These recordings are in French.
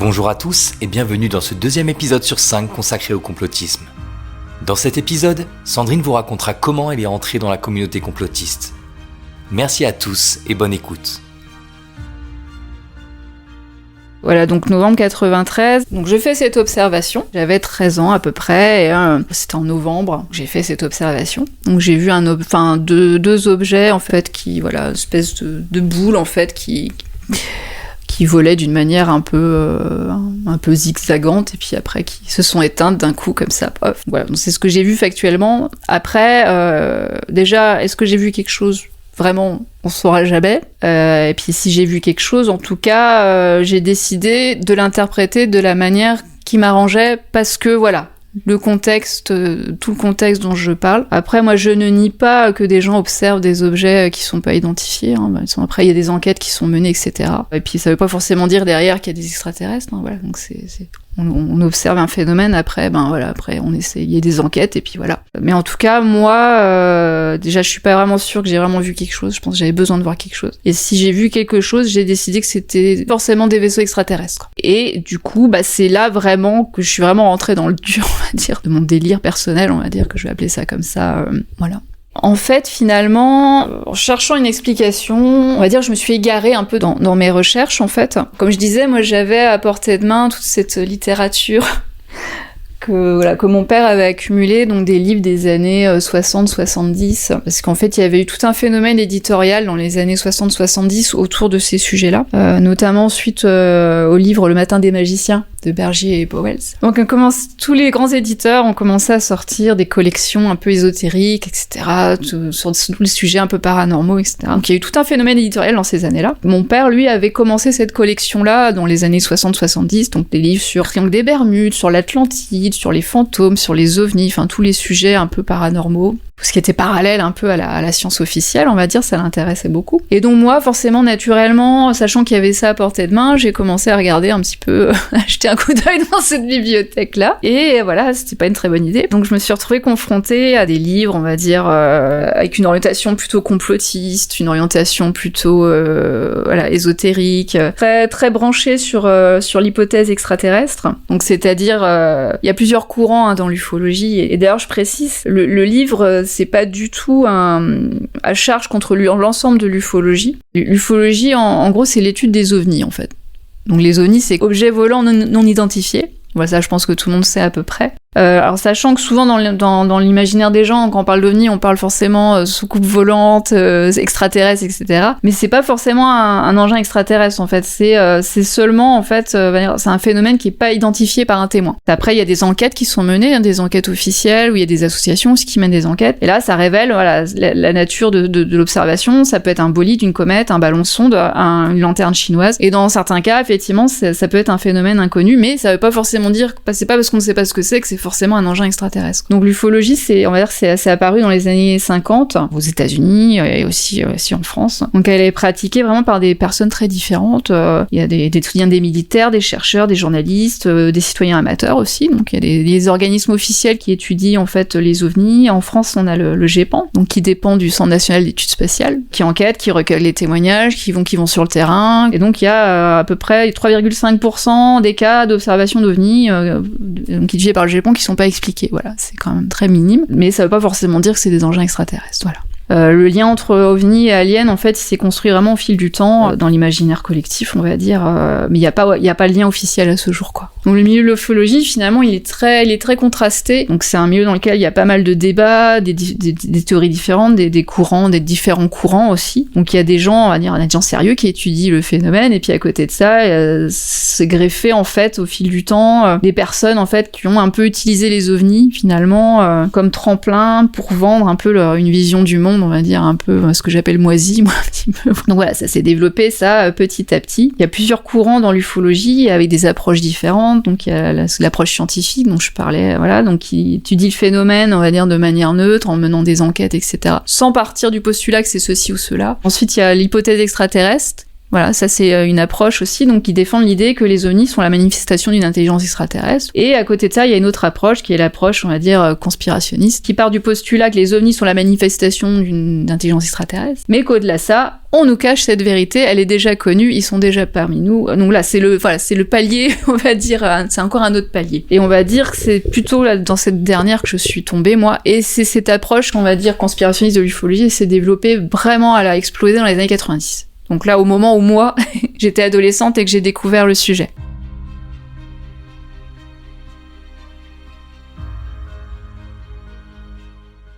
Bonjour à tous et bienvenue dans ce deuxième épisode sur 5 consacré au complotisme. Dans cet épisode, Sandrine vous racontera comment elle est entrée dans la communauté complotiste. Merci à tous et bonne écoute. Voilà, donc novembre 93, donc je fais cette observation, j'avais 13 ans à peu près, et c'était en novembre, j'ai fait cette observation. Donc j'ai vu deux objets en fait qui, voilà, une espèce de boule en fait qui volaient d'une manière un peu zigzagante, et puis après qui se sont éteintes d'un coup comme ça. Bref. Voilà, donc c'est ce que j'ai vu factuellement. Après, déjà, est-ce que j'ai vu quelque chose ? Vraiment, on ne saura jamais. Et puis si j'ai vu quelque chose, en tout cas, j'ai décidé de l'interpréter de la manière qui m'arrangeait, parce que voilà, le contexte, tout le contexte dont je parle. Après, moi, je ne nie pas que des gens observent des objets qui sont pas identifiés. Hein. Après, il y a des enquêtes qui sont menées, etc. Et puis, ça veut pas forcément dire derrière qu'il y a des extraterrestres. Hein. Voilà, donc on observe un phénomène. Après, après, on essaie. Il y a des enquêtes et puis voilà. Mais en tout cas, moi, déjà, je suis pas vraiment sûre que j'ai vraiment vu quelque chose. Je pense que j'avais besoin de voir quelque chose. Et si j'ai vu quelque chose, j'ai décidé que c'était forcément des vaisseaux extraterrestres. Et du coup, c'est là vraiment que je suis vraiment rentrée dans le dur, on va dire, de mon délire personnel, on va dire, que je vais appeler ça comme ça. Voilà. En fait, finalement, en cherchant une explication, on va dire, je me suis égarée un peu dans mes recherches, en fait. Comme je disais, moi, j'avais à portée de main toute cette littérature que mon père avait accumulé, donc des livres des années 60-70, parce qu'en fait il y avait eu tout un phénomène éditorial dans les années 60-70 autour de ces sujets-là, notamment suite au livre Le Matin des magiciens de Bergier et Powell. Donc tous les grands éditeurs ont commencé à sortir des collections un peu ésotériques, etc., sur tous les sujets un peu paranormaux, etc. Donc il y a eu tout un phénomène éditorial dans ces années-là. Mon père, lui, avait commencé cette collection-là dans les années 60-70, donc des livres sur le Triangle des Bermudes, sur l'Atlantide, sur les fantômes, sur les ovnis, enfin tous les sujets un peu paranormaux. Ce qui était parallèle un peu à la science officielle, on va dire, ça l'intéressait beaucoup. Et donc moi, forcément, naturellement, sachant qu'il y avait ça à portée de main, j'ai commencé à regarder un petit peu, à jeter un coup d'œil dans cette bibliothèque-là. Et voilà, c'était pas une très bonne idée. Donc je me suis retrouvée confrontée à des livres, on va dire, avec une orientation plutôt complotiste, une orientation plutôt ésotérique, très très branchée sur l'hypothèse extraterrestre. Donc c'est-à-dire, il y a plusieurs courants dans l'ufologie. Et d'ailleurs, je précise, le livre, c'est pas du tout à charge contre l'ensemble de l'ufologie. L'ufologie, en gros, c'est l'étude des ovnis, en fait. Donc les ovnis, c'est objets volants non identifiés. Voilà, ça, je pense que tout le monde sait à peu près. Alors sachant que souvent dans l'imaginaire des gens, quand on parle d'ovnis, on parle forcément soucoupe volante, extraterrestre, etc. Mais c'est pas forcément un engin extraterrestre, en fait. C'est seulement, en fait, c'est un phénomène qui est pas identifié par un témoin. Après, il y a des enquêtes qui sont menées, des enquêtes officielles, où il y a des associations aussi qui mènent des enquêtes. Et là, ça révèle, voilà, la nature de l'observation. Ça peut être un bolide, une comète, un ballon sonde, une lanterne chinoise. Et dans certains cas, effectivement, ça peut être un phénomène inconnu, mais ça veut pas forcément dire, c'est pas parce qu'on ne sait pas ce que c'est forcément un engin extraterrestre. Donc l'ufologie, c'est apparu dans les années 50 aux États-Unis et aussi en France. Donc elle est pratiquée vraiment par des personnes très différentes. Il y a des militaires, des chercheurs, des journalistes, des citoyens amateurs aussi. Donc il y a des organismes officiels qui étudient en fait les ovnis. En France, on a le GEPAN, donc qui dépend du Centre national d'études spatiales, qui enquête, qui recueille les témoignages, qui vont sur le terrain. Et donc il y a à peu près 3,5% des cas d'observation d'ovnis donc étudiés par le Japon qui sont pas expliqués. Voilà, c'est quand même très minime, mais ça veut pas forcément dire que c'est des engins extraterrestres. Voilà. Le lien entre ovni et alien, en fait, il s'est construit vraiment au fil du temps, dans l'imaginaire collectif, on va dire, mais il y a pas le lien officiel à ce jour, quoi. Donc le milieu de l'ufologie, finalement, il est très contrasté. Donc c'est un milieu dans lequel il y a pas mal de débats, des théories différentes, des courants, des différents courants aussi. Donc il y a des gens, on va dire, des gens sérieux qui étudient le phénomène, et puis à côté de ça, c'est greffé en fait au fil du temps des personnes en fait qui ont un peu utilisé les ovnis finalement comme tremplin pour vendre un peu une vision du monde, on va dire un peu ce que j'appelle moisi, moi un petit peu. Donc voilà, ça s'est développé ça petit à petit. Il y a plusieurs courants dans l'ufologie avec des approches différentes. Donc il y a l'approche scientifique dont je parlais, voilà, donc qui étudie le phénomène, on va dire de manière neutre, en menant des enquêtes, etc. Sans partir du postulat que c'est ceci ou cela. Ensuite il y a l'hypothèse extraterrestre Voilà, ça c'est une approche aussi, donc qui défend l'idée que les ovnis sont la manifestation d'une intelligence extraterrestre. Et à côté de ça, il y a une autre approche qui est l'approche, on va dire, conspirationniste, qui part du postulat que les ovnis sont la manifestation d'une intelligence extraterrestre, mais qu'au-delà de ça, on nous cache cette vérité, elle est déjà connue, ils sont déjà parmi nous. Donc là, c'est le palier, on va dire, c'est encore un autre palier. Et on va dire que c'est plutôt là, dans cette dernière que je suis tombée, moi. Et c'est cette approche, qu'on va dire, conspirationniste de l'ufologie, s'est développée vraiment, elle a explosé dans les années 90. Donc là, au moment où moi, j'étais adolescente et que j'ai découvert le sujet.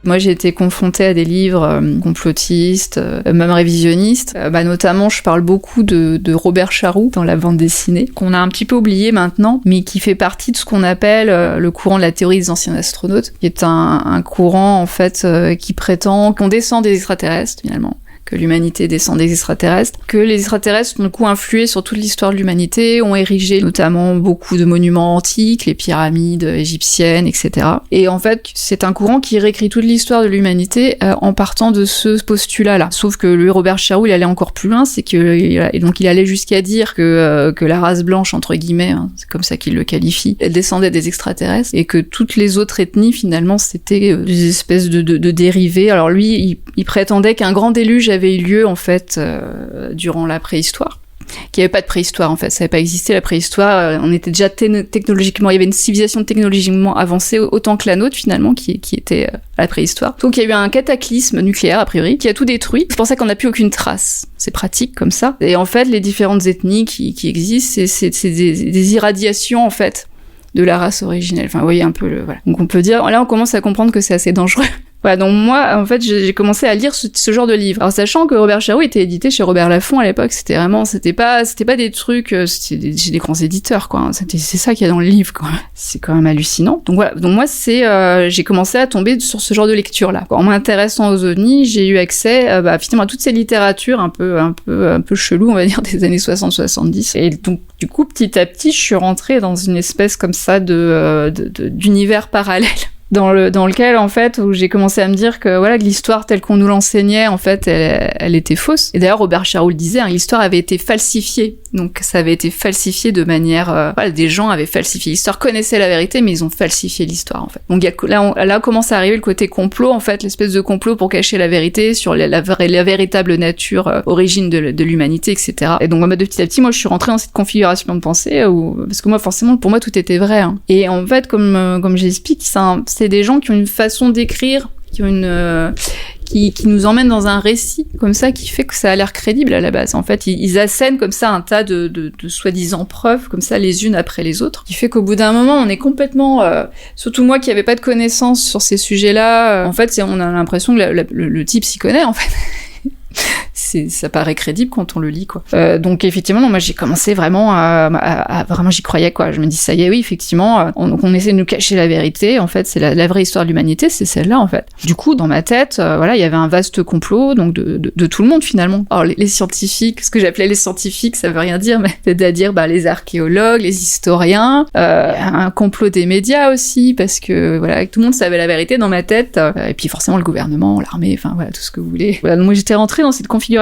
Moi, j'ai été confrontée à des livres complotistes, même révisionnistes. Notamment, je parle beaucoup de Robert Charroux dans la bande dessinée, qu'on a un petit peu oublié maintenant, mais qui fait partie de ce qu'on appelle le courant de la théorie des anciens astronautes, qui est un courant, en fait, qui prétend qu'on descend des extraterrestres, finalement. Que l'humanité descend des extraterrestres, que les extraterrestres ont du coup influé sur toute l'histoire de l'humanité, ont érigé notamment beaucoup de monuments antiques, les pyramides égyptiennes, etc. Et en fait, c'est un courant qui réécrit toute l'histoire de l'humanité en partant de ce postulat-là. Sauf que lui, Robert Charroux, il allait encore plus loin, c'est que donc il allait jusqu'à dire que la race blanche, entre guillemets, hein, c'est comme ça qu'il le qualifie, elle descendait des extraterrestres, et que toutes les autres ethnies, finalement, c'était des espèces de dérivés. Alors lui, il prétendait qu'un grand déluge avait eu lieu en fait durant la préhistoire, qu'il n'y avait pas de préhistoire en fait, ça n'avait pas existé la préhistoire, on était déjà technologiquement, il y avait une civilisation technologiquement avancée autant que la nôtre finalement qui était à la préhistoire. Donc il y a eu un cataclysme nucléaire a priori qui a tout détruit. C'est pour ça qu'on n'a plus aucune trace. C'est pratique comme ça. Et en fait les différentes ethnies qui existent, c'est des irradiations en fait de la race originelle. Enfin vous voyez un peu voilà. Donc on peut dire, là on commence à comprendre que c'est assez dangereux. Voilà, donc moi, en fait, j'ai commencé à lire ce genre de livre. Alors, sachant que Robert Charroux était édité chez Robert Laffont à l'époque, c'était pas des trucs, c'était chez des grands éditeurs, quoi. C'est ça qu'il y a dans le livre, quoi. C'est quand même hallucinant. Donc voilà. Donc moi, j'ai commencé à tomber sur ce genre de lecture-là. En m'intéressant aux ovnis, j'ai eu accès, finalement, à toutes ces littératures un peu chelou, on va dire, des années 60-70. Et donc, du coup, petit à petit, je suis rentrée dans une espèce comme ça d'univers parallèle. Dans lequel, en fait, où j'ai commencé à me dire que, voilà, que l'histoire telle qu'on nous l'enseignait, en fait, elle était fausse. Et d'ailleurs, Robert Charroux le disait, hein, l'histoire avait été falsifiée. Donc, ça avait été falsifié de manière, des gens avaient falsifié l'histoire, connaissaient la vérité, mais ils ont falsifié l'histoire, en fait. Donc, là commence à arriver le côté complot, en fait, l'espèce de complot pour cacher la vérité sur la véritable nature, origine de l'humanité, etc. Et donc, de petit à petit, moi, je suis rentrée dans cette configuration de pensée parce que moi, forcément, pour moi, tout était vrai, hein. Et en fait, comme j'explique, c'est des gens qui ont une façon d'écrire, qui ont qui nous emmènent dans un récit comme ça qui fait que ça a l'air crédible à la base. En fait, ils assènent comme ça un tas de soi-disant preuves comme ça les unes après les autres, qui fait qu'au bout d'un moment, on est complètement, surtout moi qui avait pas de connaissances sur ces sujets-là, en fait, on a l'impression que le type s'y connaît en fait. Ça paraît crédible quand on le lit, quoi. Donc effectivement, non, moi j'ai commencé vraiment à vraiment j'y croyais, quoi. Je me dis ça y est, oui, effectivement, on essaie de nous cacher la vérité. En fait, c'est la vraie histoire de l'humanité, c'est celle-là, en fait. Du coup, dans ma tête, il y avait un vaste complot, donc de tout le monde finalement. Alors les scientifiques, ce que j'appelais les scientifiques, ça veut rien dire, mais c'est-à-dire les archéologues, les historiens, un complot des médias aussi, parce que voilà, tout le monde savait la vérité dans ma tête. Et puis forcément le gouvernement, l'armée, enfin voilà, tout ce que vous voulez. Voilà, donc moi j'étais rentrée dans cette configuration-là.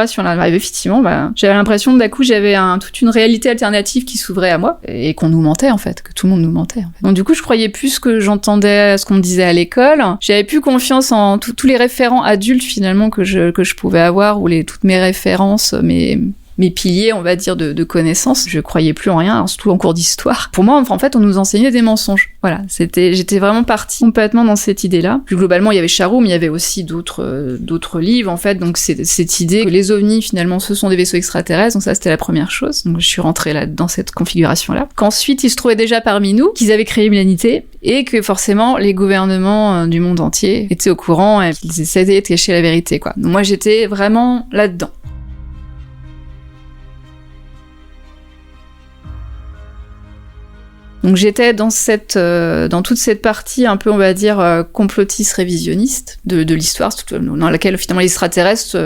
Et effectivement, j'avais l'impression que d'un coup, j'avais toute une réalité alternative qui s'ouvrait à moi et qu'on nous mentait, en fait, que tout le monde nous mentait. En fait. Donc du coup, je croyais plus ce que j'entendais, ce qu'on me disait à l'école. J'avais plus confiance en tous les référents adultes, finalement, que je pouvais avoir, ou toutes mes références, mes piliers, on va dire, de connaissances. Je croyais plus en rien, surtout en cours d'histoire. Pour moi, en fait, on nous enseignait des mensonges. Voilà, j'étais vraiment partie complètement dans cette idée-là. Plus globalement, il y avait Charroux, mais il y avait aussi d'autres livres, en fait. Donc, c'est cette idée que les ovnis, finalement, ce sont des vaisseaux extraterrestres. Donc ça, c'était la première chose. Donc, je suis rentrée là, dans cette configuration-là. Qu'ensuite, ils se trouvaient déjà parmi nous, qu'ils avaient créé l'humanité, et que forcément, les gouvernements du monde entier étaient au courant et qu'ils essayaient de cacher la vérité, quoi. Donc, moi, j'étais vraiment là-dedans. Donc j'étais dans toute cette partie un peu, on va dire, complotiste révisionniste de l'histoire, dans laquelle finalement les extraterrestres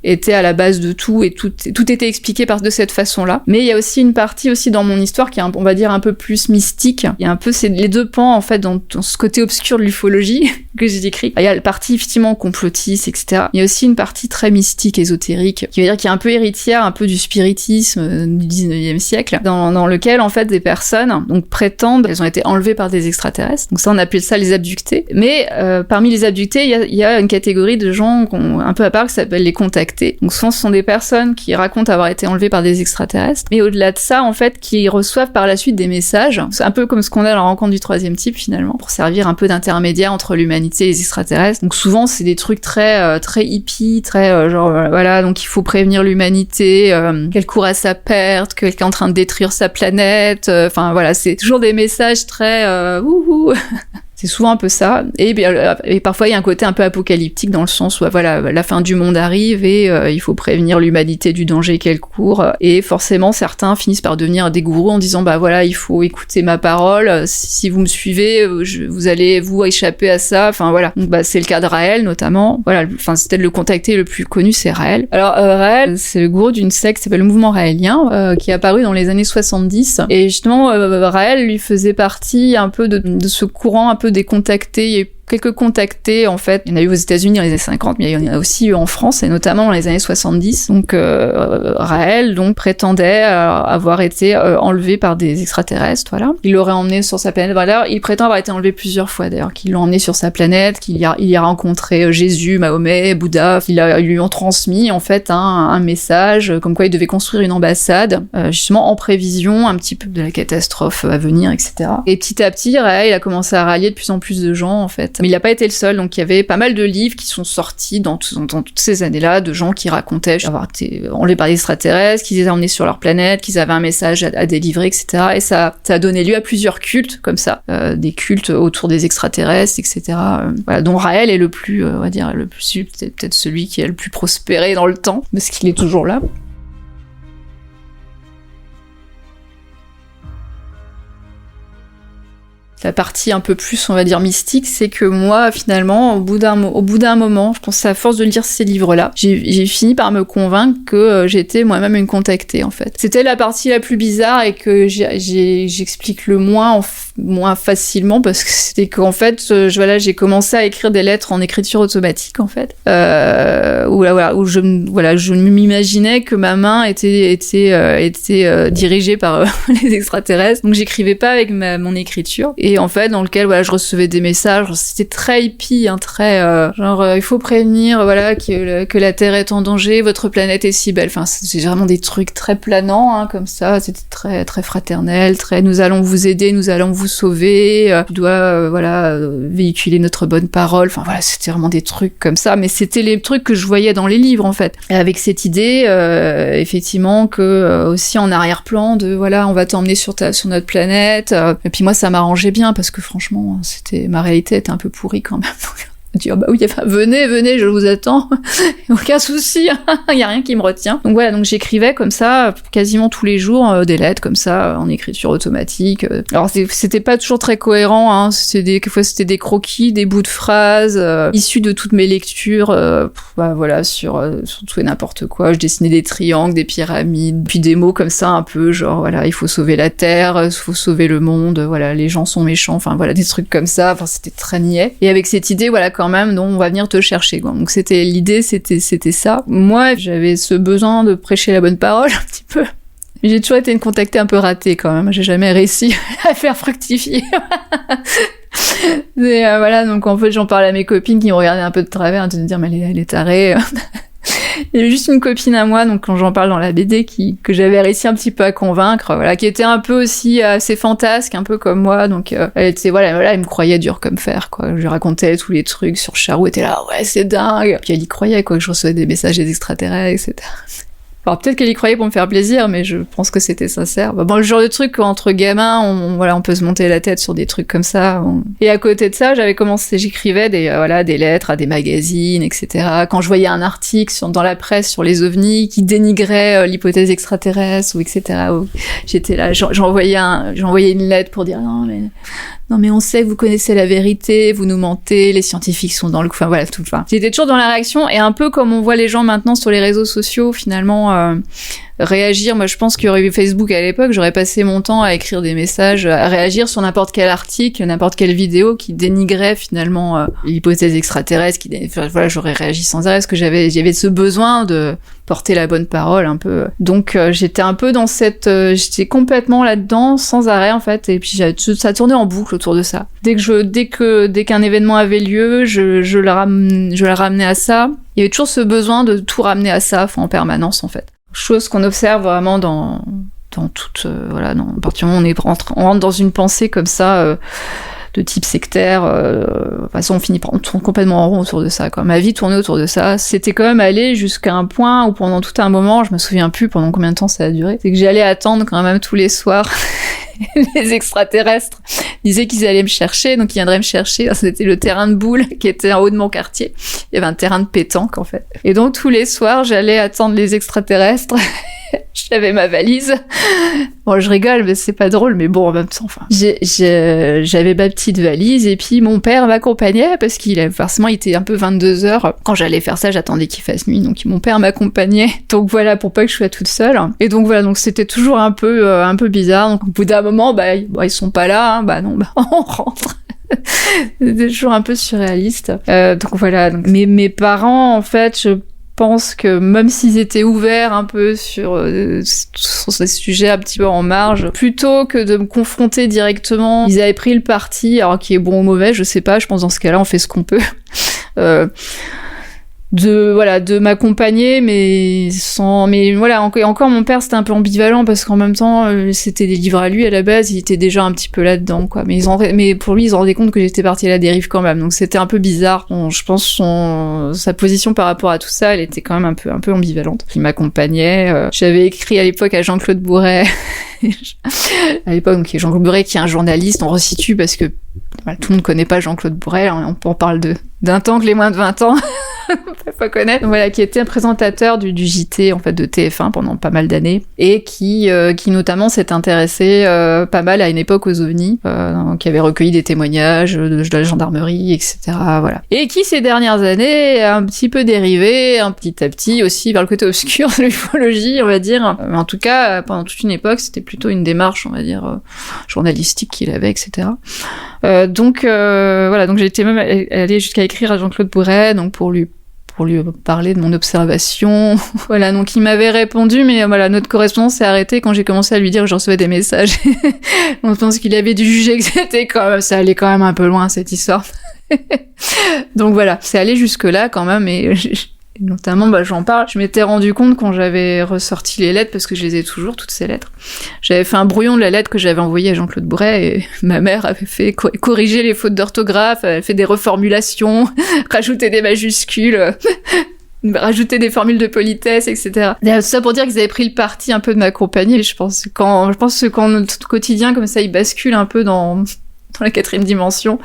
était à la base de tout et tout était expliqué de cette façon-là. Mais il y a aussi une partie aussi dans mon histoire qui est, on va dire, un peu plus mystique. Il y a un peu les deux pans, en fait, dans ce côté obscur de l'ufologie que j'ai décrit. Il y a la partie, effectivement, complotiste, etc. Il y a aussi une partie très mystique, ésotérique, qui veut dire qu'il y a un peu héritière, un peu du spiritisme du 19e siècle, dans lequel, en fait, des personnes, donc, prétendent qu'elles ont été enlevées par des extraterrestres. Donc ça, on appelle ça les abductés. Mais, parmi les abductés, il y a une catégorie de gens un peu à part qui s'appelle les contactés. Donc souvent, ce sont des personnes qui racontent avoir été enlevées par des extraterrestres, mais au-delà de ça, en fait, qui reçoivent par la suite des messages. C'est un peu comme ce qu'on a à la rencontre du troisième type, finalement, pour servir un peu d'intermédiaire entre l'humanité et les extraterrestres. Donc souvent, c'est des trucs très hippies, très voilà, donc il faut prévenir l'humanité, qu'elle court à sa perte, qu'elle est en train de détruire sa planète. Enfin voilà, c'est toujours des messages très wouhou. C'est souvent un peu ça. Et parfois, il y a un côté un peu apocalyptique dans le sens où, voilà, la fin du monde arrive et il faut prévenir l'humanité du danger qu'elle court. Et forcément, certains finissent par devenir des gourous en disant, bah voilà, il faut écouter ma parole. Si vous me suivez, vous allez vous échapper à ça. Enfin, voilà. Donc, bah, c'est le cas de Raël, notamment. Voilà. Enfin, c'est peut-être le contacté le plus connu, c'est Raël. Alors, Raël, c'est le gourou d'une secte qui s'appelle le mouvement raélien, qui est apparu dans les années 70. Et justement, Raël, lui faisait partie un peu de ce courant un peu décontacté. Il y a eu quelques contactés, en fait. Il y en a eu aux États-Unis dans les années 50, mais il y en a aussi eu en France, et notamment dans les années 70. Donc, Raël, donc, prétendait avoir été enlevé par des extraterrestres, voilà. Il l'aurait emmené sur sa planète, voilà. Il prétend avoir été enlevé plusieurs fois, d'ailleurs, qu'ils l'ont emmené sur sa planète, il y a rencontré Jésus, Mahomet, Bouddha. Ils lui ont transmis, en fait, un message, comme quoi il devait construire une ambassade, justement en prévision un petit peu de la catastrophe à venir, etc. Et petit à petit, Raël, il a commencé à rallier de plus en plus de gens, en fait. Mais il n'a pas été le seul, donc il y avait pas mal de livres qui sont sortis dans toutes ces années-là, de gens qui racontaient avoir été enlevés par des extraterrestres, qu'ils les a emmenés sur leur planète, qu'ils avaient un message à délivrer, etc. Et ça a donné lieu à plusieurs cultes, comme ça, des cultes autour des extraterrestres, etc. Voilà, dont Raël est le plus, on va dire, le plus, peut-être celui qui est le plus prospéré dans le temps, parce qu'il est toujours là. La partie un peu plus, on va dire, mystique, c'est que moi, finalement, au bout d'un moment, je pense à force de lire ces livres-là, j'ai fini par me convaincre que j'étais moi-même une contactée, en fait. C'était la partie la plus bizarre et que j'explique le moins facilement, parce que c'était qu'en fait, j'ai commencé à écrire des lettres en écriture automatique, en fait, où je m'imaginais que ma main était dirigée par les extraterrestres, donc j'écrivais pas avec mon écriture. Et en fait, dans lequel, voilà, je recevais des messages, c'était très hippie, hein, très, il faut prévenir, voilà, que la Terre est en danger, votre planète est si belle. Enfin, c'est vraiment des trucs très planants, hein, comme ça. C'était très, très fraternel, très, nous allons vous aider, nous allons vous sauver, tu dois, véhiculer notre bonne parole. Enfin, voilà, c'était vraiment des trucs comme ça. Mais c'était les trucs que je voyais dans les livres, en fait. Et avec cette idée, effectivement, que, aussi en arrière-plan de, voilà, on va t'emmener sur notre planète. Et puis moi, ça m'arrangeait bien, parce que franchement, ma réalité était un peu pourrie quand même. On dit, oh bah oui, enfin, venez, je vous attends. Aucun souci, il y a rien qui me retient. Donc voilà, donc j'écrivais comme ça, quasiment tous les jours, des lettres comme ça, en écriture automatique. Alors c'était pas toujours très cohérent, hein. Quelquefois c'était des croquis, des bouts de phrases, issus de toutes mes lectures, voilà, sur tout et n'importe quoi. Je dessinais des triangles, des pyramides, puis des mots comme ça un peu, genre voilà, il faut sauver la Terre, il faut sauver le monde, voilà, les gens sont méchants, enfin voilà, des trucs comme ça. Enfin, c'était très niais. Et avec cette idée, voilà, quand même, dont on va venir te chercher, quoi. Donc l'idée, c'était ça. Moi, j'avais ce besoin de prêcher la bonne parole un petit peu. Mais j'ai toujours été une contactée un peu ratée, quand même. J'ai jamais réussi à faire fructifier. Et voilà, donc en fait, j'en parle à mes copines qui me regardaient un peu de travers, de me dire, mais elle est tarée. Il y avait juste une copine à moi, donc quand j'en parle dans la BD, que j'avais réussi un petit peu à convaincre, voilà, qui était un peu aussi assez fantasque, un peu comme moi, donc elle était, voilà, elle me croyait dur comme fer, quoi. Je lui racontais tous les trucs sur Charou, elle était là, ouais, c'est dingue. Puis elle y croyait, quoi, que je recevais des messages des extraterrestres, etc. Alors peut-être qu'elle y croyait pour me faire plaisir, mais je pense que c'était sincère. Bon, le genre de truc entre gamins, on peut se monter la tête sur des trucs comme ça. Et à côté de ça, j'écrivais des lettres à des magazines, etc. Quand je voyais un article dans la presse sur les ovnis qui dénigrait l'hypothèse extraterrestre ou etc. J'étais là, j'envoyais une lettre pour dire non mais on sait que vous connaissez la vérité, vous nous mentez, les scientifiques sont dans le... Enfin voilà, tout. Enfin, j'étais toujours dans la réaction, et un peu comme on voit les gens maintenant sur les réseaux sociaux, finalement, réagir. Moi, je pense qu'il y aurait eu Facebook à l'époque, j'aurais passé mon temps à écrire des messages, à réagir sur n'importe quel article, n'importe quelle vidéo qui dénigrait finalement l'hypothèse extraterrestre. Enfin, voilà, j'aurais réagi sans arrêt, parce que j'avais ce besoin de porter la bonne parole un peu. Donc j'étais un peu dans j'étais complètement là-dedans, sans arrêt en fait, et puis ça tournait en boucle autour de ça. Dès qu'un événement avait lieu, je la ramenais à ça. Il y avait toujours ce besoin de tout ramener à ça, en permanence en fait. Chose qu'on observe vraiment dans toute à partir du moment où on rentre dans une pensée comme ça. De type sectaire, de toute façon on finit par tourner complètement en rond autour de ça, quoi. Ma vie tournait autour de ça. C'était quand même allé jusqu'à un point où pendant tout un moment, je me souviens plus pendant combien de temps ça a duré, c'est que j'allais attendre quand même tous les soirs les extraterrestres disaient qu'ils allaient me chercher, donc ils viendraient me chercher. C'était le terrain de boules qui était en haut de mon quartier. Il y avait un terrain de pétanque en fait. Et donc tous les soirs, j'allais attendre les extraterrestres. J'avais ma valise. Bon, je rigole, mais c'est pas drôle, mais bon, en même temps, j'avais ma petite valise, et puis mon père m'accompagnait, parce forcément, il était un peu 22h. Quand j'allais faire ça, j'attendais qu'il fasse nuit, donc mon père m'accompagnait. Donc voilà, pour pas que je sois toute seule. Et donc voilà, donc c'était toujours un peu bizarre. Donc au bout d'un moment, ils sont pas là, on rentre. C'était toujours un peu surréaliste. Donc voilà. Mes parents, en fait, je pense que même s'ils étaient ouverts un peu sur ces sujets un petit peu en marge, plutôt que de me confronter directement, ils avaient pris le parti, alors qui est bon ou mauvais, je sais pas, je pense dans ce cas-là on fait ce qu'on peut, de m'accompagner, mais encore mon père c'était un peu ambivalent, parce qu'en même temps c'était des livres à lui à la base, il était déjà un petit peu là-dedans quoi, mais pour lui ils se rendaient compte que j'étais partie à la dérive quand même, donc c'était un peu bizarre. Je pense sa position par rapport à tout ça, elle était quand même un peu ambivalente. Il m'accompagnait, j'avais écrit à l'époque à Jean-Claude Bourret à l'époque, donc Jean-Claude Bourret qui est un journaliste, on resitue parce que tout le monde connaît pas Jean-Claude Bourret, on parle d'un temps que les moins de 20 ans peuvent pas connaître. Voilà, qui était un présentateur du JT en fait de TF1 pendant pas mal d'années, et qui notamment s'est intéressé pas mal à une époque aux ovnis, qui avait recueilli des témoignages de la gendarmerie, etc. Voilà, et qui ces dernières années a un petit peu dérivé, petit à petit aussi vers le côté obscur de l'ufologie, on va dire. Mais en tout cas, pendant toute une époque, c'était plutôt une démarche, on va dire, journalistique qu'il avait, etc. Donc j'ai été même allée jusqu'à écrire à Jean-Claude Bourret, donc pour lui parler de mon observation. Voilà, donc il m'avait répondu, mais voilà, notre correspondance s'est arrêtée quand j'ai commencé à lui dire que je recevais des messages. On pense qu'il avait dû juger que ça allait quand même un peu loin, cette histoire. Donc voilà, c'est allé jusque là quand même, et notamment, j'en parle, je m'étais rendu compte quand j'avais ressorti les lettres, parce que je les ai toujours, toutes ces lettres. J'avais fait un brouillon de la lettre que j'avais envoyée à Jean-Claude Bourret, et ma mère avait fait corriger les fautes d'orthographe, elle avait fait des reformulations, rajouter des majuscules, rajouter des formules de politesse, etc. Et tout ça pour dire qu'ils avaient pris le parti un peu de m'accompagner. Je pense que quand notre quotidien, comme ça, il bascule un peu dans la 4e dimension,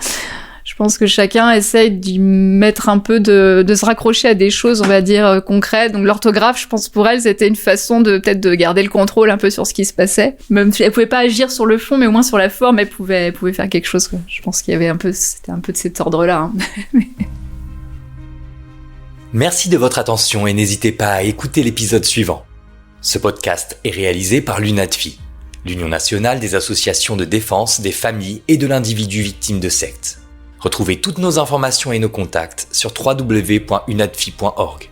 je pense que chacun essaye d'y mettre un peu de se raccrocher à des choses, on va dire, concrètes. Donc l'orthographe, je pense pour elle, c'était une façon peut-être de garder le contrôle un peu sur ce qui se passait. Même si elle pouvait pas agir sur le fond, mais au moins sur la forme, elle pouvait faire quelque chose, quoi. Je pense qu'il y avait c'était un peu de cet ordre-là. Hein. Merci de votre attention et n'hésitez pas à écouter l'épisode suivant. Ce podcast est réalisé par l'UNADFI, l'Union nationale des associations de défense des familles et de l'individu victime de sectes. Retrouvez toutes nos informations et nos contacts sur www.unadfi.org.